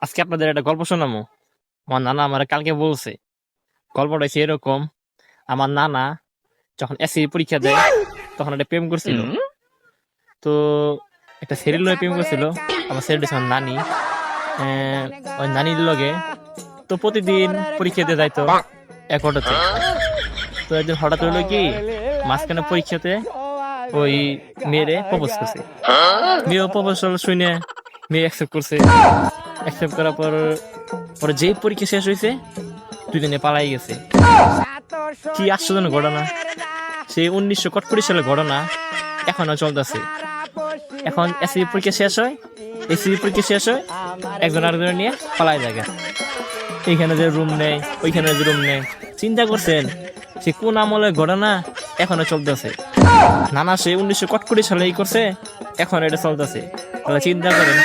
আজকে আপনাদের একটা গল্প শোনাবো। আমার নানা আমার কালকে বলছে। গল্পটা হচ্ছে এরকম, আমার নানা যখন এসএসসি পরীক্ষা দেয় তখন একটা প্রেম করছিল। তো একটা ছেলের লগে প্রেম করছিল। আমার ছেলেটা ছিল নানি। ওই নানির লগে তো প্রতিদিন পরীক্ষা দিয়ে যাইতো এক অটোতে। তো একদিন হঠাৎ হইলো কি, মাঝখানে পরীক্ষাতে ওই মেয়েরে প্রপোজ করছে। মেয়েও প্রপোজাল শুনে মেয়ে অ্যাকসেপ্ট করছে। অ্যাকসেপ্ট করার পর পরে যেই পরীক্ষা শেষ হয়েছে দুদিনে পালাই গেছে। কি আশ্চর্যজনক ঘটনা! সেই 1941 সালের ঘটনা এখনো চলতেছে। এখন এসএসসি পরীক্ষা শেষ হয়, এসএসসি পরীক্ষা শেষ হয়, একজন আরেকজনের নিয়ে পালাই যায়। এইখানে যে রুম নেই, ওইখানে যে রুম নেই। চিন্তা করছেন সে কোন আমলের ঘটনা এখনো চলতেছে? নানা সে 1941 সালে এই করছে, এখন এটা চলতেছে। তাহলে চিন্তা করেন।